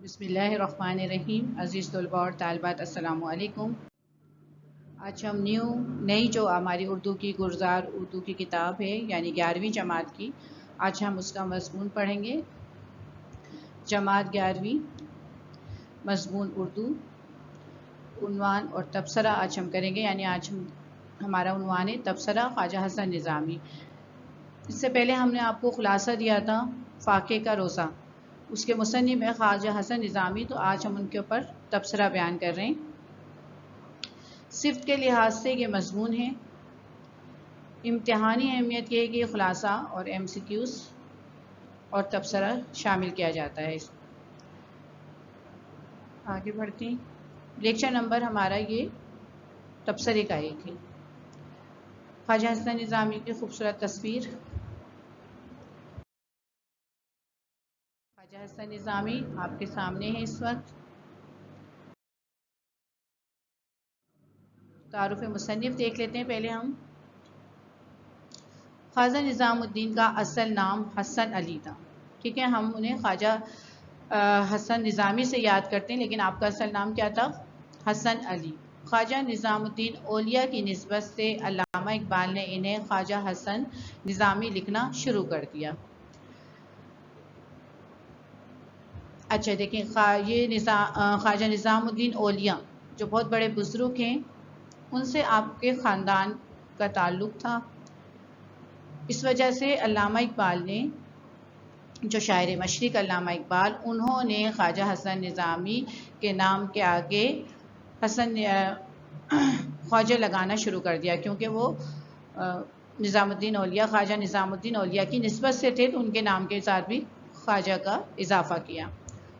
بسم اللہ الرحمن الرحیم. عزیز طلباء اور طالبات السلام علیکم. آج ہم نئی جو ہماری اردو کی گلزار اردو کی کتاب ہے یعنی 11ویں جماعت کی، آج ہم اس کا مضمون پڑھیں گے. جماعت 11ویں، مضمون اردو، عنوان اور تبصرہ آج ہم کریں گے. یعنی آج ہمارا عنوان ہے تبصرہ خواجہ حسن نظامی. اس سے پہلے ہم نے آپ کو خلاصہ دیا تھا فاقے کا روزہ، اس کے مصنف ہے خواجہ حسن نظامی. تو آج ہم ان کے اوپر تبصرہ بیان کر رہے ہیں. صفت کے لحاظ سے یہ مضمون ہے. امتحانی اہمیت یہ ہے کہ خلاصہ اور ایم سی کیوز اور تبصرہ شامل کیا جاتا ہے. آگے بڑھتے ہیں. لیکچر نمبر ہمارا یہ تبصرے کا ایک ہے. خواجہ حسن نظامی کی خوبصورت تصویر. خواجہ حسن نظامی آپ کے سامنے ہے اس وقت. تعارف مصنف دیکھ لیتے ہیں پہلے ہم. خواجہ نظام الدین کا اصل نام حسن علی تھا. ٹھیک ہے، ہم انہیں خواجہ حسن نظامی سے یاد کرتے ہیں، لیکن آپ کا اصل نام کیا تھا؟ حسن علی. خواجہ نظام الدین اولیاء کی نسبت سے علامہ اقبال نے انہیں خواجہ حسن نظامی لکھنا شروع کر دیا. اچھا دیکھیں، یہ خواجہ نظام الدین اولیاء جو بہت بڑے بزرگ ہیں، ان سے آپ کے خاندان کا تعلق تھا. اس وجہ سے علامہ اقبال نے، جو شاعر مشرق علامہ اقبال، انہوں نے خواجہ حسن نظامی کے نام کے آگے حسن خواجہ لگانا شروع کر دیا، کیونکہ وہ نظام الدین اولیاء، خواجہ نظام الدین اولیاء کی نسبت سے تھے، تو ان کے نام کے ساتھ بھی خواجہ کا اضافہ کیا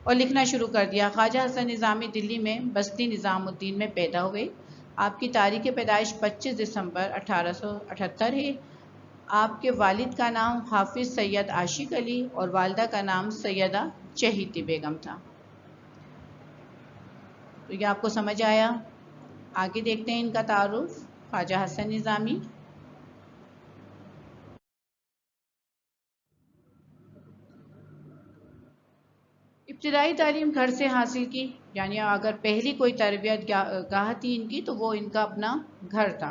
اور لکھنا شروع کر دیا. خواجہ حسن نظامی دلی میں بستی نظام الدین میں پیدا ہوئے. آپ کی تاریخ پیدائش 25 دسمبر 1878 ہے. آپ کے والد کا نام حافظ سید عاشق علی اور والدہ کا نام سیدہ چہیتی بیگم تھا. تو یہ آپ کو سمجھ آیا. آگے دیکھتے ہیں ان کا تعارف. خواجہ حسن نظامی. ابتدائی تعلیم گھر سے حاصل کی، یعنی اگر پہلی کوئی تربیت گاہ تھی ان کی تو وہ ان کا اپنا گھر تھا.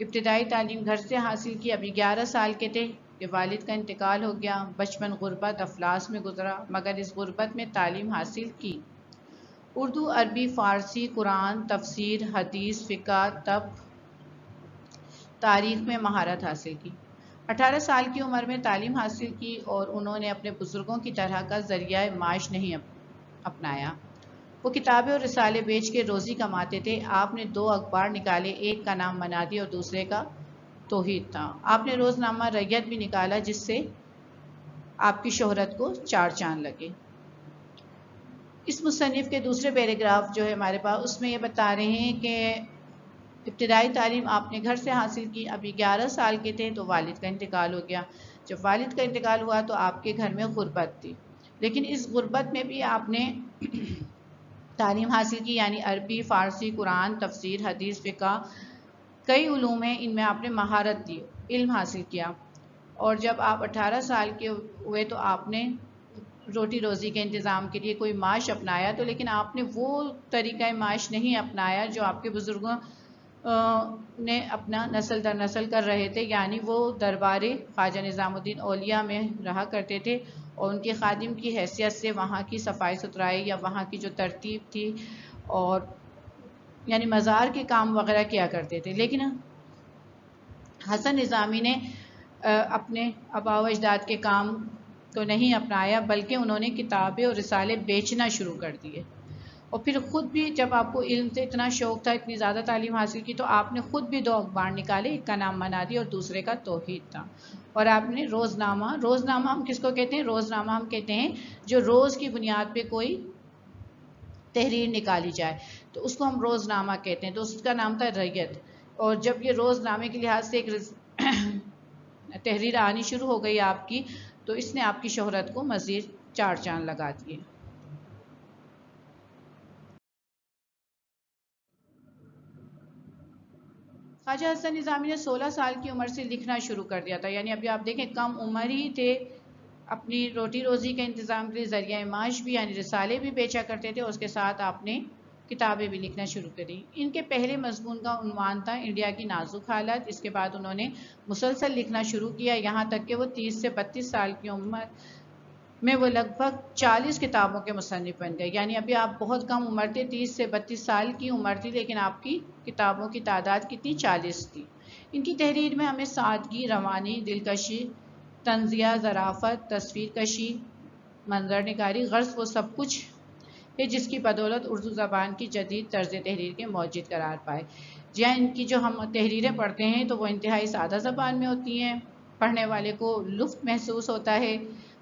ابتدائی تعلیم گھر سے حاصل کی. ابھی 11 سال کے تھے کہ والد کا انتقال ہو گیا. بچپن غربت افلاس میں گزرا، مگر اس غربت میں تعلیم حاصل کی. اردو، عربی، فارسی، قرآن، تفسیر، حدیث، فقہ، طب، تاریخ میں مہارت حاصل کی. 18 سال کی عمر میں تعلیم حاصل کی اور انہوں نے اپنے بزرگوں کی طرح کا ذریعہ معاش نہیں اپنایا. وہ کتابیں اور رسالے بیچ کے روزی کماتے تھے. آپ نے 2 اخبار نکالے، ایک کا نام منادی اور دوسرے کا توحید تھا. آپ نے روزنامہ ریت بھی نکالا، جس سے آپ کی شہرت کو 4 چاند لگے. اس مصنف کے دوسرے پیراگراف جو ہے ہمارے پاس، اس میں یہ بتا رہے ہیں کہ ابتدائی تعلیم آپ نے گھر سے حاصل کی. ابھی 11 سال کے تھے تو والد کا انتقال ہو گیا. جب والد کا انتقال ہوا تو آپ کے گھر میں غربت تھی، لیکن اس غربت میں بھی آپ نے تعلیم حاصل کی، یعنی عربی، فارسی، قرآن، تفسیر، حدیث، فقہ، کئی علوم ہیں، ان میں آپ نے مہارت دی، علم حاصل کیا. اور جب آپ 18 سال کے ہوئے تو آپ نے روٹی روزی کے انتظام کے لیے کوئی معاش اپنایا. تو لیکن آپ نے وہ طریقہ معاش نہیں اپنایا جو آپ کے بزرگوں نے اپنا نسل در نسل کر رہے تھے. یعنی وہ دربار خواجہ نظام الدین اولیاء میں رہا کرتے تھے اور ان کے خادم کی حیثیت سے وہاں کی صفائی ستھرائی یا وہاں کی جو ترتیب تھی اور یعنی مزار کے کام وغیرہ کیا کرتے تھے. لیکن حسن نظامی نے اپنے آباء و اجداد کے کام کو نہیں اپنایا، بلکہ انہوں نے کتابیں اور رسالے بیچنا شروع کر دیے. اور پھر خود بھی جب آپ کو علم سے اتنا شوق تھا، اتنی زیادہ تعلیم حاصل کی، تو آپ نے خود بھی 2 اخبار نکالے، ایک کا نام منادی اور دوسرے کا توحید تھا. اور آپ نے روزنامہ ہم کس کو کہتے ہیں؟ روزنامہ ہم کہتے ہیں جو روز کی بنیاد پہ کوئی تحریر نکالی جائے تو اس کو ہم روزنامہ کہتے ہیں. تو اس کا نام تھا ریت. اور جب یہ روزنامے کے لحاظ سے ایک تحریر آنی شروع ہو گئی آپ کی، تو اس نے آپ کی شہرت کو مزید 4 چاند لگا دیے. خواجہ حسن نظامی نے 16 سال کی عمر سے لکھنا شروع کر دیا تھا. یعنی ابھی آپ دیکھیں کم عمر ہی تھے اپنی روٹی روزی کا انتظام کے لیے ذریعہ معاش بھی یعنی رسالے بھی بیچا کرتے تھے، اس کے ساتھ آپ نے کتابیں بھی لکھنا شروع کری۔ ان کے پہلے مضمون کا عنوان تھا انڈیا کی نازک حالت۔ اس کے بعد انہوں نے مسلسل لکھنا شروع کیا، یہاں تک کہ وہ 30 سے 32 سال کی عمر میں وہ لگ بھگ 40 کتابوں کے مصنف بن گئے۔ یعنی ابھی آپ بہت کم عمر تھے، 30 سے 32 سال کی عمر تھی، لیکن آپ کی کتابوں کی تعداد کتنی؟ 40 تھی۔ ان کی تحریر میں ہمیں سادگی، روانی، دلکشی، طنزیہ، ظرافت، تصویر کشی، منظر نگاری، غرض وہ سب کچھ ہے جس کی بدولت اردو زبان کی جدید طرز تحریر کے موجد قرار پائے۔ جہاں ان کی جو ہم تحریریں پڑھتے ہیں تو وہ انتہائی سادہ زبان میں ہوتی ہیں، پڑھنے والے کو لطف محسوس ہوتا ہے،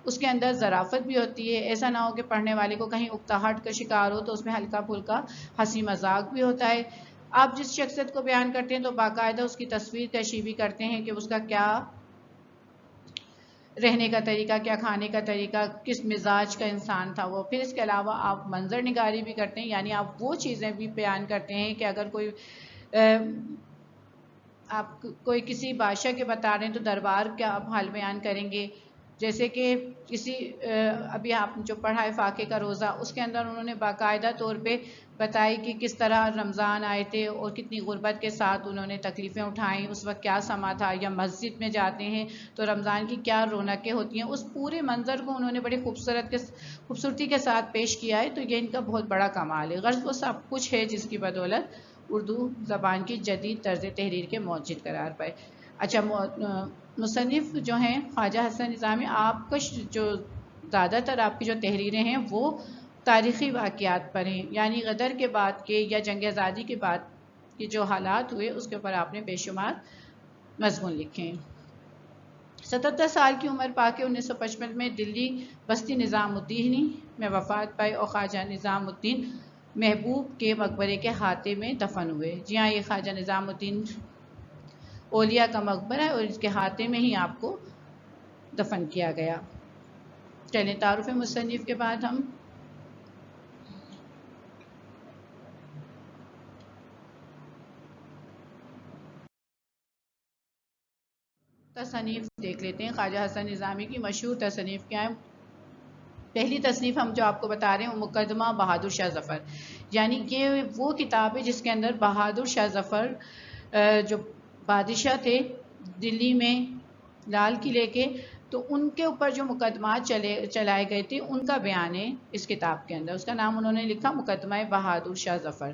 اس کے اندر ظرافت بھی ہوتی ہے، ایسا نہ ہو کہ پڑھنے والے کو کہیں اکتاہٹ کا شکار ہو، تو اس میں ہلکا پھلکا ہنسی مذاق بھی ہوتا ہے۔ آپ جس شخصیت کو بیان کرتے ہیں تو باقاعدہ اس کی تصویر کشی بھی کرتے ہیں کہ اس کا کیا رہنے کا طریقہ، کیا کھانے کا طریقہ، کس مزاج کا انسان تھا وہ۔ پھر اس کے علاوہ آپ منظر نگاری بھی کرتے ہیں، یعنی آپ وہ چیزیں بھی بیان کرتے ہیں کہ اگر کوئی آپ کوئی کسی بادشاہ کے بتا رہے ہیں تو دربار کا آپ حال بیان کریں گے۔ جیسے کہ کسی ابھی آپ جو پڑھا ہے فاقے کا روزہ، اس کے اندر انہوں نے باقاعدہ طور پہ بتائی کہ کس طرح رمضان آئے تھے اور کتنی غربت کے ساتھ انہوں نے تکلیفیں اٹھائیں، اس وقت کیا سما تھا، یا مسجد میں جاتے ہیں تو رمضان کی کیا رونقیں ہوتی ہیں، اس پورے منظر کو انہوں نے بڑی خوبصورتی کے ساتھ پیش کیا ہے۔ تو یہ ان کا بہت بڑا کمال ہے، غرض وہ سب کچھ ہے جس کی بدولت اردو زبان کی جدید طرز تحریر کے موجد قرار پائے۔ اچھا، مصنف جو ہیں خواجہ حسن نظامی، آپ کا جو زیادہ تر آپ کی جو تحریریں ہیں وہ تاریخی واقعات پر ہیں، یعنی غدر کے بعد کے یا جنگ آزادی کے بعد کے جو حالات ہوئے اس کے اوپر آپ نے بے شمار مضمون لکھے ہیں۔ 77 سال کی عمر پا کے 1955 میں دلی بستی نظام الدینی میں وفات پائی اور خواجہ نظام الدین محبوب کے مقبرے کے ہاتھے میں دفن ہوئے۔ جی ہاں، یہ خواجہ نظام الدین اولیاء کا مقبرہ ہے اور اس کے ہاتھے میں ہی آپ کو دفن کیا گیا۔ چلیں تعارف مصنف کے بعد ہم تصنیف دیکھ لیتے ہیں۔ خواجہ حسن نظامی کی مشہور تصنیف کیا ہے؟ پہلی تصنیف ہم جو آپ کو بتا رہے ہیں وہ مقدمہ بہادر شاہ ظفر، یعنی یہ وہ کتاب ہے جس کے اندر بہادر شاہ ظفر جو بادشاہ تھے دلی میں لال قلعے کے، تو ان کے اوپر جو مقدمات چلائے گئے تھے ان کا بیان ہے اس کتاب کے اندر۔ اس کا نام انہوں نے لکھا مقدمہ بہادر شاہ ظفر۔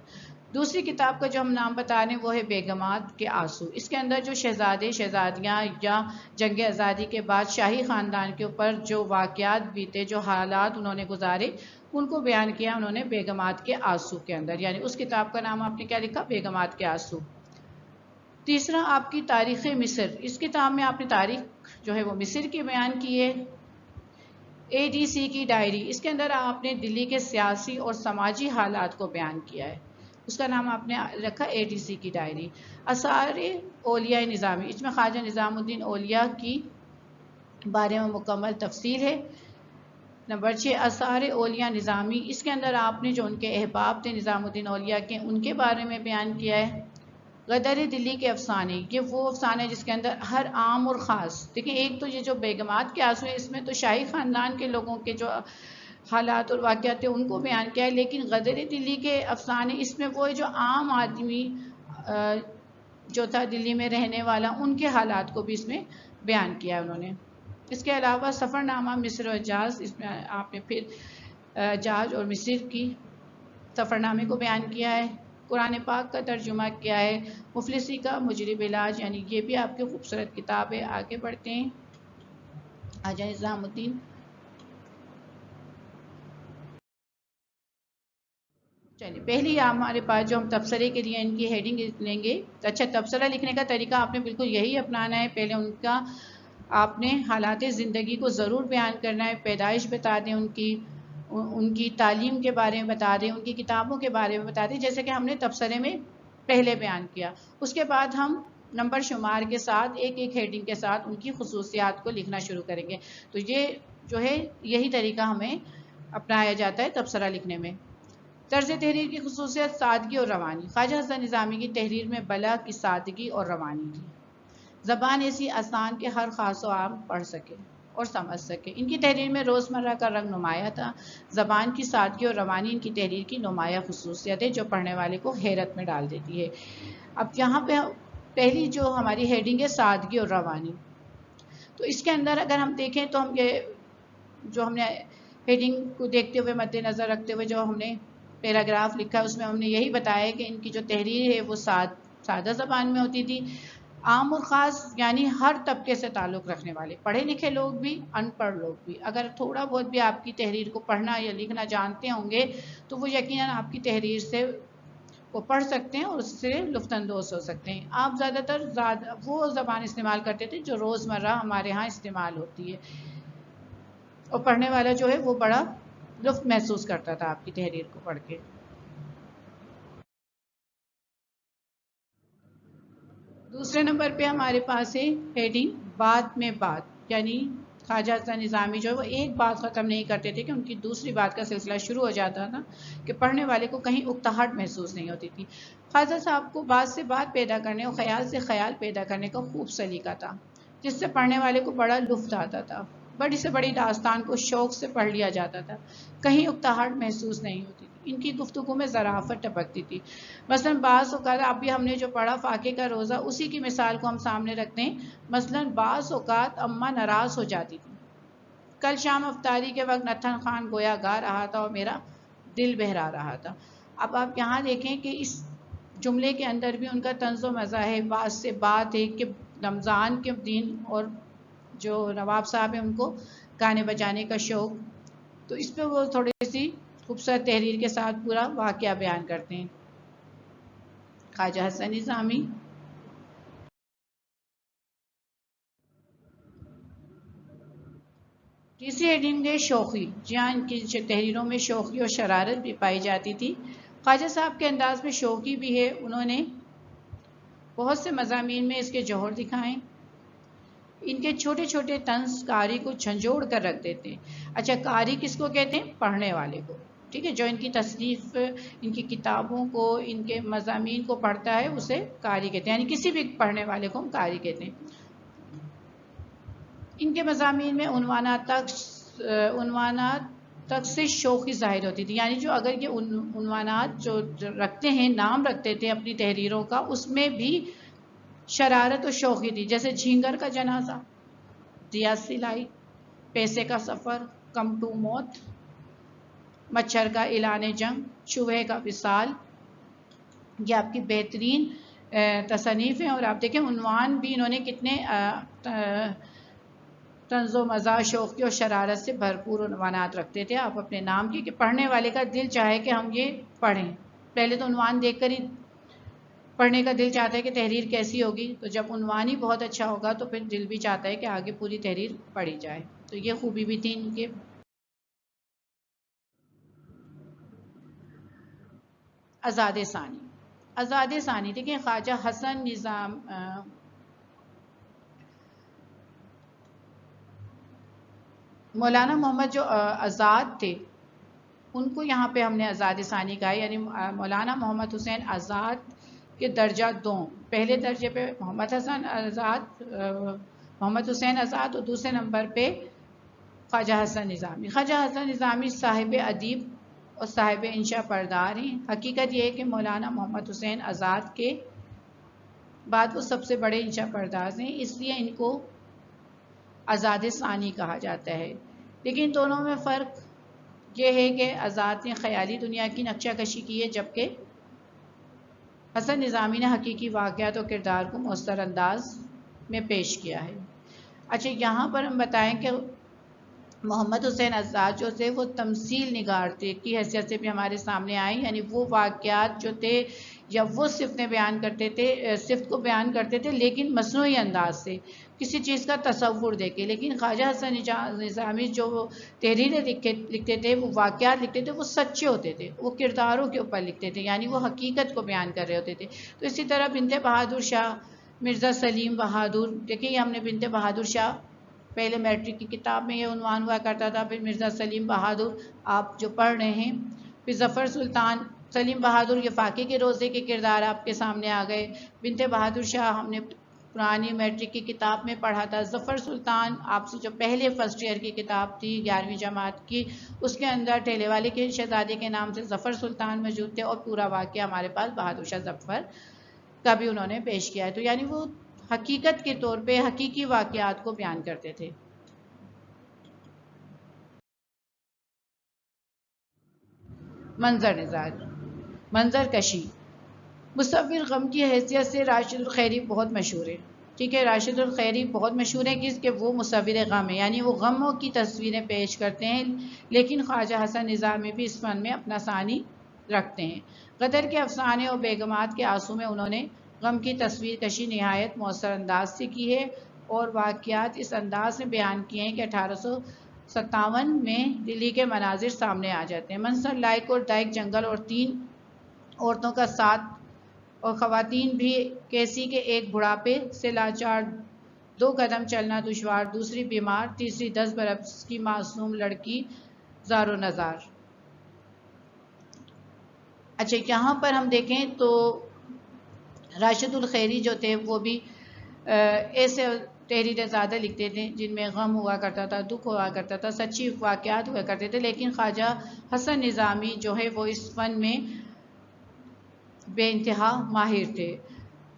دوسری کتاب کا جو ہم نام بتا رہے ہیں وہ ہے بیگمات کے آنسو۔ اس کے اندر جو شہزادے شہزادیاں یا جنگ آزادی کے بعد شاہی خاندان کے اوپر جو واقعات بیتے، جو حالات انہوں نے گزارے، ان کو بیان کیا انہوں نے بیگمات کے آنسو کے اندر، یعنی اس کتاب کا نام آپ نے کیا لکھا؟ بیگمات کے آنسو۔ تیسرا آپ کی تاریخ مصر، اس کتاب میں آپ نے تاریخ جو ہے وہ مصر کی بیان کی ہے۔ اے ڈی سی کی ڈائری، اس کے اندر آپ نے دلی کے سیاسی اور سماجی حالات کو بیان کیا ہے، اس کا نام آپ نے رکھا اے ڈی سی کی ڈائری۔ آثار اولیاء نظامی، اس میں خواجہ نظام الدین اولیاء کی بارے میں مکمل تفصیل ہے۔ نمبر 6 آثار اولیاء نظامی، اس کے اندر آپ نے جو ان کے احباب تھے نظام الدین اولیاء کے، ان کے بارے میں بیان کیا ہے۔ غدر دلی کے افسانے، یہ وہ افسانہ ہے جس کے اندر ہر عام اور خاص، دیکھیں ایک تو یہ جو بیگمات کے آنسو ہے اس میں تو شاہی خاندان کے لوگوں کے جو حالات اور واقعات تھے ان کو بیان کیا ہے، لیکن غدر دلی کے افسانے اس میں وہ جو عام آدمی جو تھا دلی میں رہنے والا، ان کے حالات کو بھی اس میں بیان کیا انہوں نے۔ اس کے علاوہ سفر نامہ مصر و حجاز، اس میں آپ نے پھر حجاز اور مصر کی سفر نامے کو بیان کیا ہے۔ قرآن پاک کا ترجمہ کیا ہے، مفلسی کا مجرب علاج، یعنی یہ بھی آپ کی خوبصورت کتاب ہے۔ آگے بڑھتے ہیں، خواجہ نظام الدین چلیے پہلی ہمارے پاس جو ہم تبصرے کے لیے ان کی ہیڈنگ لیں گے۔ اچھا، تبصرہ لکھنے کا طریقہ آپ نے بالکل یہی اپنانا ہے، پہلے ان کا آپ نے حالات زندگی کو ضرور بیان کرنا ہے، پیدائش بتا دیں ان کی تعلیم کے بارے میں بتا دیں، ان کی کتابوں کے بارے میں بتا دیں، جیسے کہ ہم نے تبصرے میں پہلے بیان کیا۔ اس کے بعد ہم نمبر شمار کے ساتھ ایک ایک ہیڈنگ کے ساتھ ان کی خصوصیات کو لکھنا شروع کریں گے۔ تو یہ جو ہے یہی طریقہ ہمیں اپنایا جاتا ہے تبصرہ لکھنے میں۔ طرز تحریر کی خصوصیت سادگی اور روانی، خواجہ حسن نظامی کی تحریر میں بلا کی سادگی اور روانی تھی، زبان ایسی آسان کہ ہر خاص و عام پڑھ سکے اور سمجھ سکیں۔ ان کی تحریر میں روزمرہ کا رنگ نمایاں تھا۔ زبان کی سادگی اور روانی ان کی تحریر کی نمایاں خصوصیت ہے جو پڑھنے والے کو حیرت میں ڈال دیتی ہے۔ اب یہاں پہ پہلی جو ہماری ہیڈنگ ہے سادگی اور روانی، تو اس کے اندر اگر ہم دیکھیں تو ہم یہ جو ہم نے ہیڈنگ کو دیکھتے ہوئے مد نظر رکھتے ہوئے جو ہم نے پیراگراف لکھا اس میں ہم نے یہی بتایا کہ ان کی جو تحریر ہے وہ سادہ زبان میں ہوتی تھی، عام اور خاص یعنی ہر طبقے سے تعلق رکھنے والے، پڑھے لکھے لوگ بھی، ان پڑھ لوگ بھی، اگر تھوڑا بہت بھی آپ کی تحریر کو پڑھنا یا لکھنا جانتے ہوں گے تو وہ یقیناً آپ کی تحریر سے وہ پڑھ سکتے ہیں اور اس سے لطف اندوز ہو سکتے ہیں۔ آپ زیادہ تر وہ زبان استعمال کرتے تھے جو روزمرہ ہمارے ہاں استعمال ہوتی ہے، اور پڑھنے والا جو ہے وہ بڑا لطف محسوس کرتا تھا آپ کی تحریر کو پڑھ کے۔ دوسرے نمبر پہ ہمارے پاس ہے ہیڈنگ بات میں بات، یعنی خواجہ حسن نظامی جو ہے وہ ایک بات ختم نہیں کرتے تھے کہ ان کی دوسری بات کا سلسلہ شروع ہو جاتا تھا کہ پڑھنے والے کو کہیں اکتاہٹ محسوس نہیں ہوتی تھی۔ خواجہ صاحب کو بات سے بات پیدا کرنے اور خیال سے خیال پیدا کرنے کا خوب سلیقہ تھا جس سے پڑھنے والے کو بڑا لطف آتا تھا۔ بڑی سے بڑی داستان کو شوق سے پڑھ لیا جاتا تھا، کہیں اکتاہٹ محسوس نہیں ہوتی تھی۔ ان کی گفتگو میں ظرافت ٹپکتی تھی۔ مثلاً بعض اوقات ابھی ہم نے جو پڑھا فاقے کا روزہ، اسی کی مثال کو ہم سامنے رکھتے ہیں۔ مثلاً بعض اوقات اماں ناراض ہو جاتی تھی، کل شام افطاری کے وقت نتھن خان گویا گا رہا تھا اور میرا دل بہلا رہا تھا۔ اب آپ یہاں دیکھیں کہ اس جملے کے اندر بھی ان کا طنز و مزاح ہے، بات سے بات ہے کہ رمضان کے دن اور جو نواب صاحب ہیں ان کو گانے بجانے کا شوق، تو اس پہ وہ تھوڑی سی خوبصورت تحریر کے ساتھ پورا واقعہ بیان کرتے ہیں۔ خواجہ حسن نظامی۔ تیسری ہیڈنگ ہے شوخی، جی ہاں ان کی تحریروں میں شوخی اور شرارت بھی پائی جاتی تھی۔ خواجہ صاحب کے انداز میں شوخی بھی ہے، انہوں نے بہت سے مضامین میں اس کے جوہر دکھائیں۔ ان کے چھوٹے چھوٹے طنز قاری کو جھنجھوڑ کر رکھ دیتے ہیں۔ اچھا، قاری کس کو کہتے ہیں؟ پڑھنے والے کو، ٹھیک ہے، جو ان کی تصنیف، ان کی کتابوں کو، ان کے مضامین کو پڑھتا ہے اسے قاری کہتے ہیں، یعنی کسی بھی پڑھنے والے کو ہم قاری کہتے ہیں۔ ان کے مضامین میں عنوانات تک سے شوخی ظاہر ہوتی تھی، یعنی جو اگر یہ عنوانات جو رکھتے ہیں، نام رکھتے تھے اپنی تحریروں کا، اس میں بھی شرارت و شوخی تھی، جیسے جھینگر کا جنازہ، دیا سلائی، پیسے کا سفر، کم ٹو موت، مچھر کا اعلان جنگ، چوہے کا وصال، یہ آپ کی بہترین تصنیف ہیں۔ اور آپ دیکھیں عنوان بھی انہوں نے کتنے طنز و مزاح، شوخی اور شرارت سے بھرپور عنوانات رکھتے تھے آپ اپنے نام کی، کہ پڑھنے والے کا دل چاہے کہ ہم یہ پڑھیں۔ پہلے تو عنوان دیکھ کر ہی پڑھنے کا دل چاہتا ہے کہ تحریر کیسی ہوگی، تو جب عنوان ہی بہت اچھا ہوگا تو پھر دل بھی چاہتا ہے کہ آگے پوری تحریر پڑھی جائے، تو یہ خوبی بھی تھی ان کے۔ آزاد ثانی، آزاد ثانی دیکھیں خواجہ حسن نظام مولانا محمد جو آزاد تھے ان کو یہاں پہ ہم نے آزاد ثانی کہا ہے، یعنی مولانا محمد حسین آزاد کے درجہ دو، پہلے درجے پہ محمد حسین آزاد اور دوسرے نمبر پہ خواجہ حسن نظامی۔ خواجہ حسن نظامی صاحب ادیب اور صاحب انشا پردار ہیں۔ حقیقت یہ ہے کہ مولانا محمد حسین آزاد کے بعد وہ سب سے بڑے انشا پرداز ہیں، اس لیے ان کو آزاد ثانی کہا جاتا ہے۔ لیکن دونوں میں فرق یہ ہے کہ آزاد نے خیالی دنیا کی نقشہ کشی کی ہے، جبکہ حسن نظامی نے حقیقی واقعات اور کردار کو مؤثر انداز میں پیش کیا ہے۔ اچھا، یہاں پر ہم بتائیں کہ محمد حسین آزاد جو تھے وہ تمثیل نگار تھے کی حیثیت سے بھی ہمارے سامنے آئے، یعنی وہ واقعات جو تھے یا وہ صفتیں بیان کرتے تھے، صفت کو بیان کرتے تھے لیکن مصنوعی انداز سے، کسی چیز کا تصور دے کے۔ لیکن خواجہ حسن نظامی جو تحریریں لکھتے تھے، وہ واقعات لکھتے تھے، وہ سچے ہوتے تھے، وہ کرداروں کے اوپر لکھتے تھے، یعنی وہ حقیقت کو بیان کر رہے ہوتے تھے۔ تو اسی طرح بنت بہادر شاہ، مرزا سلیم بہادر، دیکھیں یہ ہم نے بنت بہادر شاہ پہلے میٹرک کی کتاب میں یہ عنوان ہوا کرتا تھا، پھر مرزا سلیم بہادر آپ جو پڑھ رہے ہیں، پھر ظفر سلطان سلیم بہادر، یہ فاقے کے روزے کے کردار آپ کے سامنے آ گئے۔ بنت بہادر شاہ ہم نے پرانی میٹرک کی کتاب میں پڑھا تھا. ظفر سلطان آپ سے جو پہلے فرسٹ ایئر کی کتاب تھی 11ویں جماعت کی، اس کے اندر ٹھیلے والے کے شہزادے کے نام سے ظفر سلطان موجود تھے، اور پورا واقعہ ہمارے پاس بہادر شاہ ظفر کا بھی انہوں نے پیش کیا ہے. تو یعنی وہ حقیقت کے طور پہ حقیقی واقعات کو بیان کرتے تھے. منظر نظار، منظر کشی. مصور غم کی حیثیت سے راشد الخیری بہت مشہور ہے. ٹھیک ہے، راشد الخیری بہت مشہور ہے کس کہ وہ مصور غم ہے، یعنی وہ غموں کی تصویریں پیش کرتے ہیں. لیکن خواجہ حسن نظامی بھی اس فن میں اپنا ثانی رکھتے ہیں. غدر کے افسانے اور بیگمات کے آنسو میں انہوں نے غم کی تصویر کشی نہایت مؤثر انداز سے کی ہے، اور واقعات اس انداز میں بیان کیے ہیں کہ 1857 میں دلی کے مناظر سامنے آ جاتے ہیں. منظر لائق اور دائق جنگل اور 3 عورتوں کا ساتھ، اور خواتین بھی کیسی کہ ایک بڑھاپے سے لاچار، 2 قدم چلنا دشوار، دوسری بیمار، تیسری 10 برس کی معصوم لڑکی زار و نزار. اچھا، یہاں پر ہم دیکھیں تو راشد الخیری جو تھے وہ بھی ایسے تحریریں زیادہ لکھتے تھے جن میں غم ہوا کرتا تھا، دکھ ہوا کرتا تھا، سچی واقعات ہوا کرتے تھے. لیکن خواجہ حسن نظامی جو ہے وہ اس فن میں بے انتہا ماہر تھے.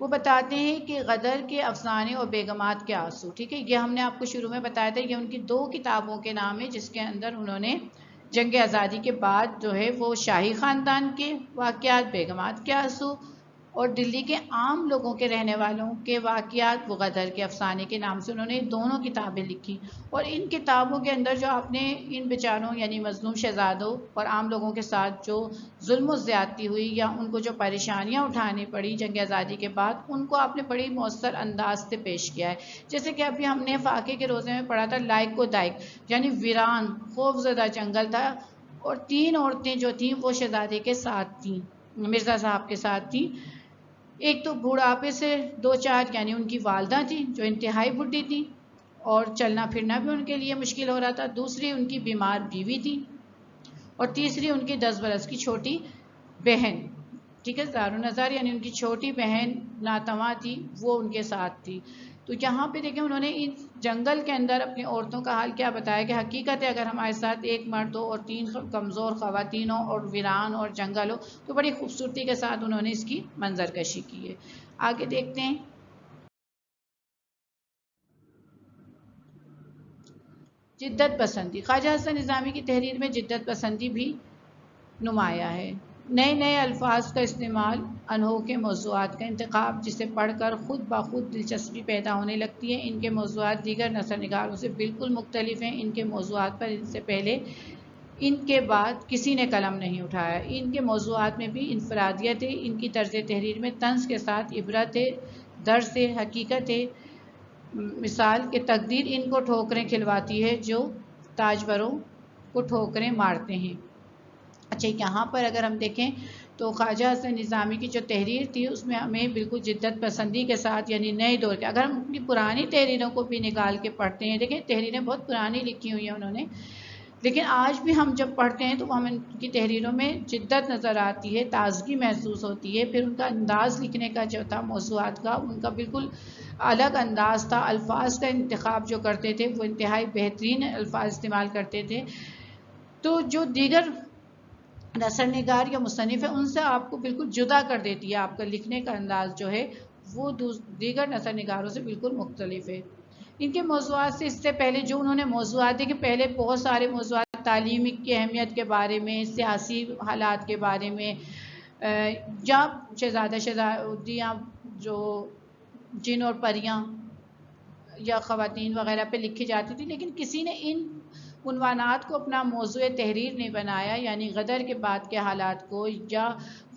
وہ بتاتے ہیں کہ غدر کے افسانے اور بیگمات کے آنسو. ٹھیک ہے، یہ ہم نے آپ کو شروع میں بتایا تھا، یہ ان کی 2 کتابوں کے نام ہے جس کے اندر انہوں نے جنگ آزادی کے بعد جو ہے وہ شاہی خاندان کے واقعات، بیگمات کے آنسو، اور دلی کے عام لوگوں کے رہنے والوں کے واقعات، وہ غدر کے افسانے کے نام سے انہوں نے دونوں کتابیں لکھی. اور ان کتابوں کے اندر جو آپ نے ان بیچاروں یعنی مظلوم شہزادوں اور عام لوگوں کے ساتھ جو ظلم و زیادتی ہوئی یا ان کو جو پریشانیاں اٹھانی پڑی جنگ آزادی کے بعد، ان کو آپ نے بڑی مؤثر انداز سے پیش کیا ہے. جیسے کہ ابھی ہم نے فاقے کے روزے میں پڑھا تھا لائق و دائق، یعنی ویران خوف زدہ جنگل تھا، اور 3 عورتیں جو تھیں وہ شہزادے کے ساتھ تھیں، مرزا صاحب کے ساتھ تھیں. ایک تو بوڑھاپے سے 2-4 یعنی ان کی والدہ تھیں جو انتہائی بڈھی تھیں اور چلنا پھرنا بھی ان کے لیے مشکل ہو رہا تھا. دوسری ان کی بیمار بیوی تھی، اور تیسری ان کی 10 برس کی چھوٹی بہن. ٹھیک ہے، زار و نزار یعنی ان کی چھوٹی بہن ناتواں تھی، وہ ان کے ساتھ تھی. تو یہاں پہ دیکھیں انہوں نے ان جنگل کے اندر اپنی عورتوں کا حال کیا بتایا کہ حقیقت ہے اگر ہمارے ساتھ 1 مرد ہو اور 3 کمزور خواتین ہو اور ویران اور جنگل ہو تو بڑی خوبصورتی کے ساتھ انہوں نے اس کی منظر کشی کی ہے. آگے دیکھتے ہیں. جدت پسندی. خواجہ حسن نظامی کی تحریر میں جدت پسندی بھی نمایاں ہے. نئے نئے الفاظ کا استعمال، انوکھے موضوعات کا انتخاب جسے پڑھ کر خود بخود دلچسپی پیدا ہونے لگتی ہے. ان کے موضوعات دیگر نثر نگاروں سے بالکل مختلف ہیں. ان کے موضوعات پر ان سے پہلے ان کے بعد کسی نے قلم نہیں اٹھایا. ان کے موضوعات میں بھی انفرادیت ہے. ان کی طرز تحریر میں طنز کے ساتھ عبرت ہے، درس ہے، حقیقت ہے. مثال کہ تقدیر ان کو ٹھوکریں کھلواتی ہے جو تاجوروں کو ٹھوکریں مارتے ہیں. اچھا، یہاں پر اگر ہم دیکھیں تو خواجہ حسن نظامی کی جو تحریر تھی اس میں ہمیں بالکل جدت پسندی کے ساتھ یعنی نئے دور کے، اگر ہم اپنی پرانی تحریروں کو بھی نکال کے پڑھتے ہیں، دیکھیں تحریریں بہت پرانی لکھی ہوئی ہیں انہوں نے، لیکن آج بھی ہم جب پڑھتے ہیں تو ہمیں ان کی تحریروں میں جدت نظر آتی ہے، تازگی محسوس ہوتی ہے. پھر ان کا انداز لکھنے کا جو تھا موضوعات کا، ان کا بالکل الگ انداز تھا. الفاظ کا انتخاب جو کرتے تھے وہ انتہائی بہترین الفاظ استعمال کرتے تھے. تو جو دیگر نثر نگار یا مصنف ہے ان سے آپ کو بالکل جدا کر دیتی ہے. آپ کا لکھنے کا انداز جو ہے وہ دیگر نثر نگاروں سے بالکل مختلف ہے. ان کے موضوعات سے اس سے پہلے جو انہوں نے موضوعات دیکھے، پہلے بہت سارے موضوعات تعلیم کی اہمیت کے بارے میں، سیاسی حالات کے بارے میں، یا شہزادیاں جو جن اور پریاں یا خواتین وغیرہ پہ لکھی جاتی تھی، لیکن کسی نے ان عنوانات کو اپنا موضوع تحریر نہیں بنایا. یعنی غدر کے بعد کے حالات کو یا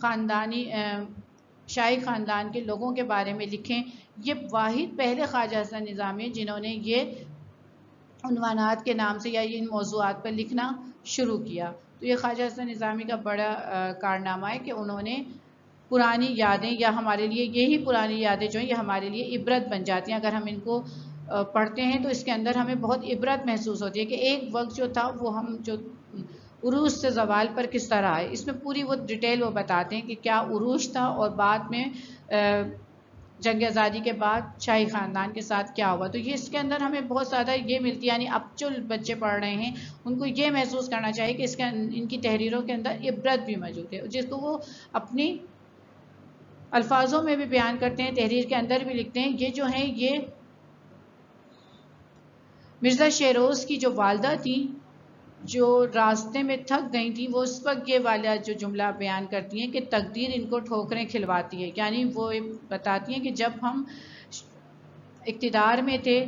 خاندانی شاہی خاندان کے لوگوں کے بارے میں لکھیں. یہ واحد پہلے خواجہ حسن نظامی جنہوں نے یہ عنوانات کے نام سے یا ان موضوعات پر لکھنا شروع کیا. تو یہ خواجہ حسن نظامی کا بڑا کارنامہ ہے کہ انہوں نے پرانی یادیں، یا ہمارے لیے یہی پرانی یادیں جو ہیں یہ ہمارے لیے عبرت بن جاتی ہیں. اگر ہم ان کو پڑھتے ہیں تو اس کے اندر ہمیں بہت عبرت محسوس ہوتی ہے کہ ایک وقت جو تھا وہ ہم جو عروج سے زوال پر کس طرح آئے. اس میں پوری وہ ڈیٹیل وہ بتاتے ہیں کہ کیا عروج تھا اور بعد میں جنگ آزادی کے بعد شاہی خاندان کے ساتھ کیا ہوا. تو یہ اس کے اندر ہمیں بہت زیادہ یہ ملتی ہے، یعنی اب جو بچے پڑھ رہے ہیں ان کو یہ محسوس کرنا چاہیے کہ ان کی تحریروں کے اندر عبرت بھی موجود ہے، جس کو وہ اپنی الفاظوں میں بھی بیان کرتے ہیں، تحریر کے اندر بھی لکھتے ہیں. یہ جو ہیں یہ مرزا شیروز کی جو والدہ تھی جو راستے میں تھک گئی تھی، وہ اس وقت یہ والا جو جملہ بیان کرتی ہیں کہ تقدیر ان کو ٹھوکریں کھلواتی ہے. یعنی وہ بتاتی ہیں کہ جب ہم اقتدار میں تھے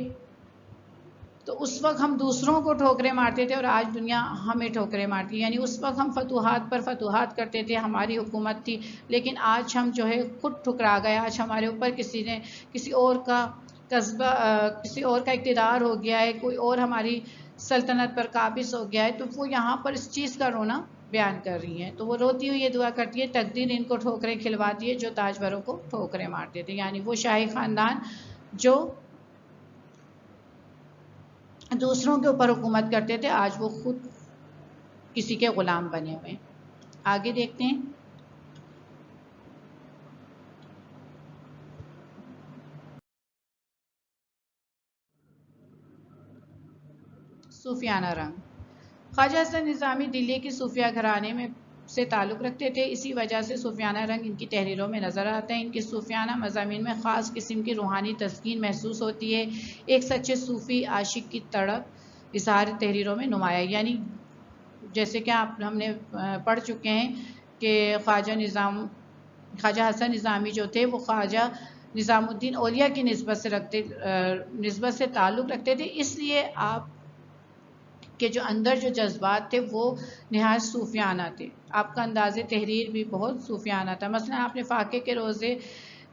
تو اس وقت ہم دوسروں کو ٹھوکریں مارتے تھے اور آج دنیا ہمیں ٹھوکریں مارتی ہے. یعنی اس وقت ہم فتوحات پر فتوحات کرتے تھے، ہماری حکومت تھی، لیکن آج ہم جو ہے خود ٹھکرا گئے. آج ہمارے اوپر کسی اور کا قصبہ کسی اور کا اقتدار ہو گیا ہے، کوئی اور ہماری سلطنت پر قابض ہو گیا ہے. تو وہ یہاں پر اس چیز کا رونا بیان کر رہی ہیں. تو وہ روتی ہوئی یہ دعا کرتی ہے تقدیر ان کو ٹھوکریں کھلواتی ہے جو تاجوروں کو ٹھوکریں مارتے تھے. یعنی وہ شاہی خاندان جو دوسروں کے اوپر حکومت کرتے تھے، آج وہ خود کسی کے غلام بنے ہوئے ہیں. آگے دیکھتے ہیں. صوفیانہ رنگ. خواجہ حسن نظامی دلی کی صوفیہ گھرانے میں سے تعلق رکھتے تھے، اسی وجہ سے صوفیانہ رنگ ان کی تحریروں میں نظر آتا ہے. ان کی صوفیانہ مضامین میں خاص قسم کی روحانی تسکین محسوس ہوتی ہے. ایک سچے صوفی عاشق کی تڑپ اظہار تحریروں میں نمایاں. یعنی جیسے کہ ہم نے پڑھ چکے ہیں کہ خواجہ حسن نظامی جو تھے وہ خواجہ نظام الدین اولیاء کی نسبت سے تعلق رکھتے تھے. اس لیے آپ کے جو اندر جو جذبات تھے وہ نہایت صوفیانہ تھے. آپ کا انداز تحریر بھی بہت صوفیانہ تھا. مثلا آپ نے فاقے کے روزے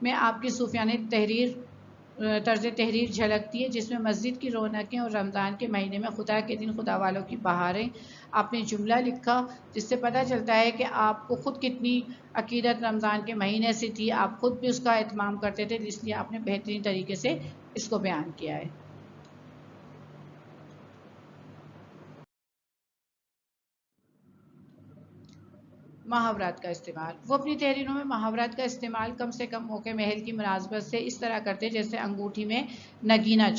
میں آپ کی صوفیانہ طرز تحریر جھلکتی ہے، جس میں مسجد کی رونقیں اور رمضان کے مہینے میں خدا کے دن خدا والوں کی بہاریں. آپ نے جملہ لکھا جس سے پتہ چلتا ہے کہ آپ کو خود کتنی عقیدت رمضان کے مہینے سے تھی، آپ خود بھی اس کا اہتمام کرتے تھے، اس لیے آپ نے بہترین طریقے سے اس کو بیان کیا ہے. محاورات کا استعمال. وہ اپنی تحریروں میں محاورات کا استعمال کم سے کم موقع محل کی مناسبت سے اس طرح کرتے جیسے انگوٹھی میں نگینہ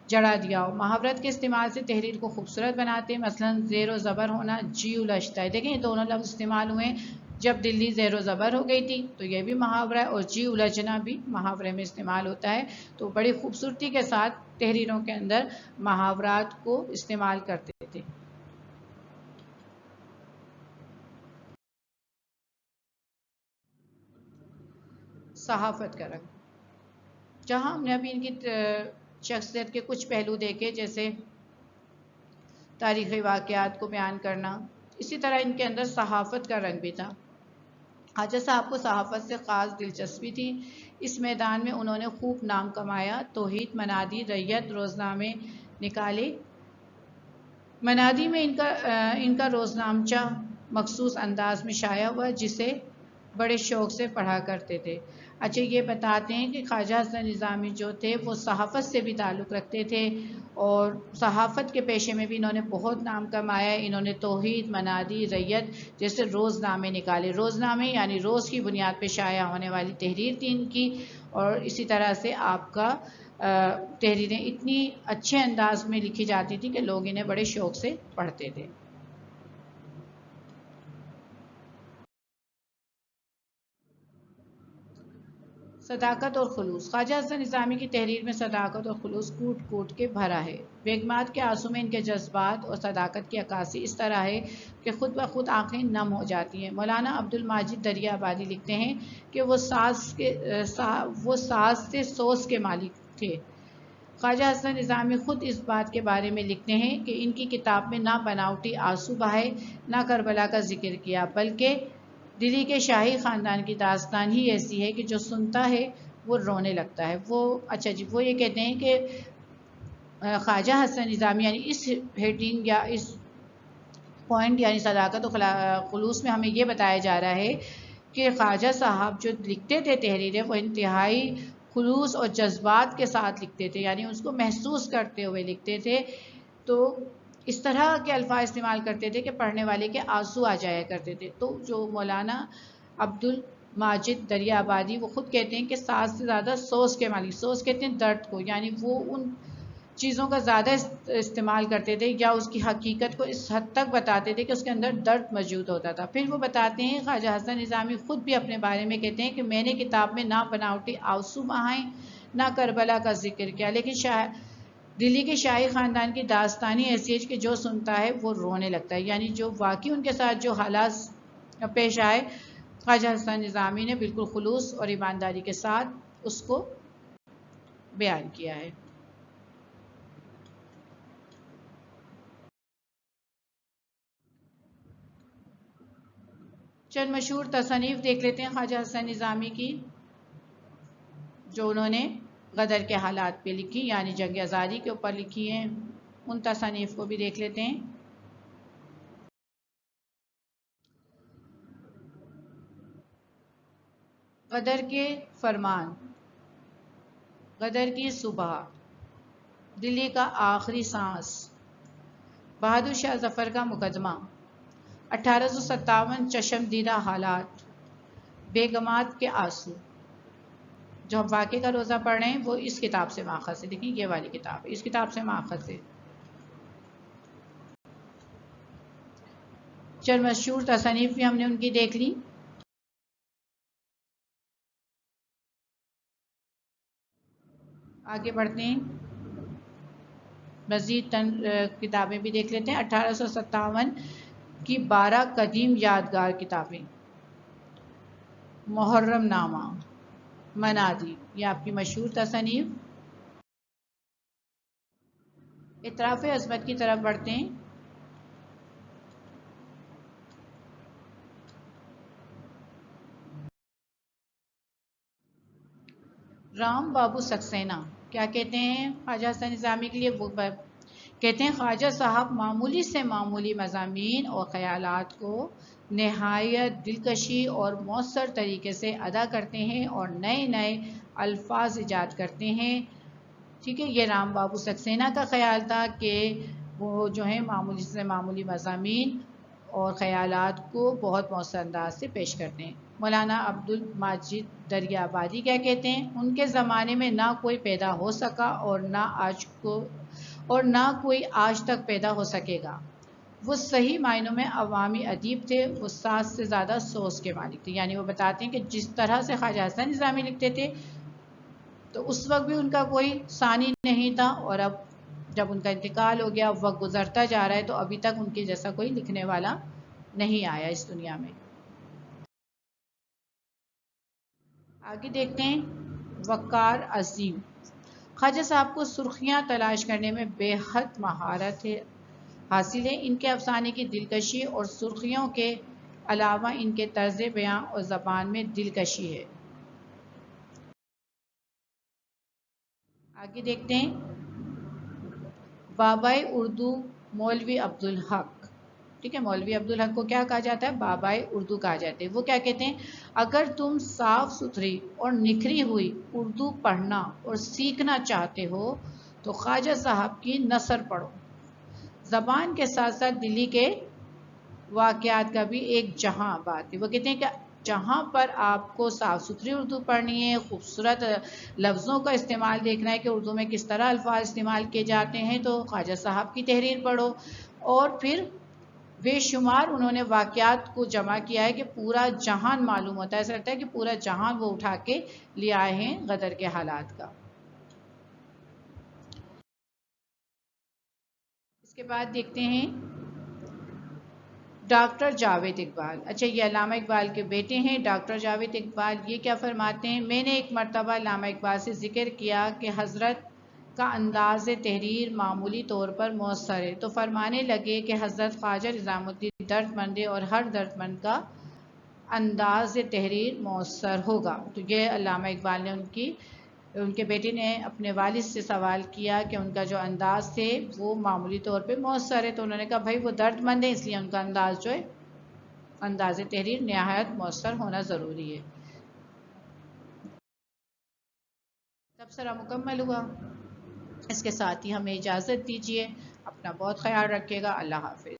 جڑا دیا ہو. محاورات کے استعمال سے تحریر کو خوبصورت بناتے. مثلا زیر و زبر ہونا، جی الجھتا ہے. دیکھیں یہ دونوں لفظ استعمال ہوئے. جب دلی زیر و زبر ہو گئی تھی تو یہ بھی محاورہ ہے، اور جی الجھنا بھی محاورے میں استعمال ہوتا ہے. تو بڑی خوبصورتی کے ساتھ تحریروں کے اندر محاورات کو استعمال کرتے تھے. صحافت کا رنگ. جہاں ہم نے ابھی ان کی شخصیت کے کچھ پہلو دیکھے جیسے تاریخی واقعات کو بیان کرنا، اسی طرح ان کے اندر صحافت کا رنگ بھی تھا. خواجہ صاحب کو صحافت سے خاص دلچسپی تھی. اس میدان میں انہوں نے خوب نام کمایا. توحید، منادی، ریت روزنامے نکالے. منادی میں ان کا روزنامچہ مخصوص انداز میں شائع ہوا جسے بڑے شوق سے پڑھا کرتے تھے. اچھا یہ بتاتے ہیں کہ خواجہ حسن نظامی جو تھے وہ صحافت سے بھی تعلق رکھتے تھے اور صحافت کے پیشے میں بھی انہوں نے بہت نام کمایا. انہوں نے توحید، منادی، ریت جیسے روزنامے نکالے. روزنامے یعنی روز کی بنیاد پہ شائع ہونے والی تحریر تھی ان کی. اور اسی طرح سے آپ کا تحریریں اتنی اچھے انداز میں لکھی جاتی تھی کہ لوگ انہیں بڑے شوق سے پڑھتے تھے. صداقت اور خلوص. خواجہ حسن نظامی کی تحریر میں صداقت اور خلوص کوٹ کوٹ کے بھرا ہے. بیگمات کے آنسو میں ان کے جذبات اور صداقت کی عکاسی اس طرح ہے کہ خود بخود آنکھیں نم ہو جاتی ہیں. مولانا عبد الماجد دریا آبادی لکھتے ہیں کہ وہ ساز سے سوز کے مالک تھے. خواجہ حسن نظامی خود اس بات کے بارے میں لکھتے ہیں کہ ان کی کتاب میں نہ بناوٹی آنسو بہائے، نہ کربلا کا ذکر کیا، بلکہ دلی کے شاہی خاندان کی داستان ہی ایسی ہے کہ جو سنتا ہے وہ رونے لگتا ہے. وہ یہ کہتے ہیں کہ خواجہ حسن نظامی یعنی اس ہیڈنگ یا اس پوائنٹ یعنی صداقت و خلوص میں ہمیں یہ بتایا جا رہا ہے کہ خواجہ صاحب جو لکھتے تھے تحریریں وہ انتہائی خلوص اور جذبات کے ساتھ لکھتے تھے، یعنی اس کو محسوس کرتے ہوئے لکھتے تھے. تو اس طرح کے الفاظ استعمال کرتے تھے کہ پڑھنے والے کے آنسو آ جایا کرتے تھے. تو جو مولانا عبد ماجد دریا آبادی وہ خود کہتے ہیں کہ 7 سے زیادہ سوز کے مالک، سوز کہتے ہیں درد کو، یعنی وہ ان چیزوں کا زیادہ استعمال کرتے تھے یا اس کی حقیقت کو اس حد تک بتاتے تھے کہ اس کے اندر درد موجود ہوتا تھا۔ پھر وہ بتاتے ہیں، خواجہ حسن نظامی خود بھی اپنے بارے میں کہتے ہیں کہ میں نے کتاب میں نہ بناوٹی آنسو بہائیں نہ کربلا کا ذکر کیا، لیکن دلی کے شاہی خاندان کی داستانی حیثیت کہ جو سنتا ہے وہ رونے لگتا ہے، یعنی جو واقعی ان کے ساتھ جو حالات پیش آئے خواجہ حسن نظامی نے بالکل خلوص اور ایمانداری کے ساتھ اس کو بیان کیا ہے۔ چند مشہور تصانیف دیکھ لیتے ہیں خواجہ حسن نظامی کی جو انہوں نے غدر کے حالات پہ لکھی، یعنی جنگ آزادی کے اوپر لکھی ہیں، ان تصانیف کو بھی دیکھ لیتے ہیں۔ غدر کے فرمان، غدر کی صبح، دلی کا آخری سانس، بہادر شاہ ظفر کا مقدمہ، 1857 چشم دیدہ حالات، بیگمات کے آنسو۔ جو ہم واقعے کا روزہ پڑھ رہے ہیں وہ اس کتاب سے ماخذ ہے، دیکھیں یہ والی کتاب اس کتاب سے ماخذ ہے۔ چند مشہور تصانیف بھی ہم نے ان کی دیکھ لی۔ آگے بڑھتے ہیں، مزید کتابیں بھی دیکھ لیتے ہیں۔ 1857 کی 12 قدیم یادگار کتابیں، محرم نامہ، منادی، یہ آپ کی مشہور تصانیف۔ اطراف عظمت کی طرف بڑھتے ہیں۔ رام بابو سکسینہ کیا کہتے ہیں خواجہ حسن نظامی کے لیے؟ وہ کہتے ہیں خواجہ صاحب معمولی سے معمولی مضامین اور خیالات کو نہایت دلکشی اور مؤثر طریقے سے ادا کرتے ہیں اور نئے نئے الفاظ ایجاد کرتے ہیں۔ ٹھیک ہے، یہ رام بابو سکسینہ کا خیال تھا کہ وہ جو ہے معمولی سے معمولی مضامین اور خیالات کو بہت مؤثر انداز سے پیش کرتے ہیں۔ مولانا عبد الماجد دریا آبادی کیا کہتے ہیں؟ ان کے زمانے میں نہ کوئی پیدا ہو سکا اور نہ کوئی آج تک پیدا ہو سکے گا۔ وہ صحیح معنوں میں عوامی ادیب تھے، وہ 7 سے زیادہ سوز کے مالک تھے، یعنی وہ بتاتے ہیں کہ جس طرح سے خواجہ حسن نظامی لکھتے تھے تو اس وقت بھی ان کا کوئی ثانی نہیں تھا، اور اب جب ان کا انتقال ہو گیا، وقت گزرتا جا رہا ہے تو ابھی تک ان کے جیسا کوئی لکھنے والا نہیں آیا اس دنیا میں۔ آگے دیکھتے ہیں، وقار عظیم، خواجہ صاحب کو سرخیاں تلاش کرنے میں بے حد مہارت حاصل ہے۔ ان کے افسانے کی دلکشی اور سرخیوں کے علاوہ ان کے طرز بیاں اور زبان میں دلکشی ہے۔ آگے دیکھتے ہیں، بابائے اردو مولوی عبدالحق، ٹھیک ہے، مولوی عبدالحق کو کیا کہا جاتا ہے؟ بابائے اردو کہا جاتا ہے۔ وہ کیا کہتے ہیں؟ اگر تم صاف ستھری اور نکھری ہوئی اردو پڑھنا اور سیکھنا چاہتے ہو تو خواجہ صاحب کی نثر پڑھو۔ زبان کے ساتھ ساتھ دلی کے واقعات کا بھی ایک جہاں بات ہے۔ وہ کہتے ہیں کہ جہاں پر آپ کو صاف ستھری اردو پڑھنی ہے، خوبصورت لفظوں کا استعمال دیکھنا ہے کہ اردو میں کس طرح الفاظ استعمال کیے جاتے ہیں، تو خواجہ صاحب کی تحریر پڑھو۔ اور پھر بے شمار انہوں نے واقعات کو جمع کیا ہے کہ پورا جہان معلوم ہوتا ہے، ایسا لگتا ہے کہ پورا جہان وہ اٹھا کے لے آئے ہیں غدر کے حالات کا۔ اس کے بعد دیکھتے ہیں ڈاکٹر جاوید اقبال۔ اچھا، یہ علامہ اقبال کے بیٹے ہیں ڈاکٹر جاوید اقبال۔ یہ کیا فرماتے ہیں؟ میں نے ایک مرتبہ علامہ اقبال سے ذکر کیا کہ حضرت کا انداز تحریر معمولی طور پر مؤثر ہے، تو فرمانے لگے کہ حضرت خواجہ نظام الدین درد مند ہے اور ہر درد مند کا انداز تحریر مؤثر ہوگا۔ تو یہ علامہ اقبال نے ان کے بیٹے نے اپنے والد سے سوال کیا کہ ان کا جو انداز تھے وہ معمولی طور پہ مؤثر ہے، تو انہوں نے کہا بھائی وہ درد مند ہے اس لیے ان کا انداز جو ہے انداز تحریر نہایت مؤثر ہونا ضروری ہے۔ تبصرہ مکمل ہوا، اس کے ساتھ ہی ہمیں اجازت دیجیے، اپنا بہت خیال رکھیے گا، اللہ حافظ۔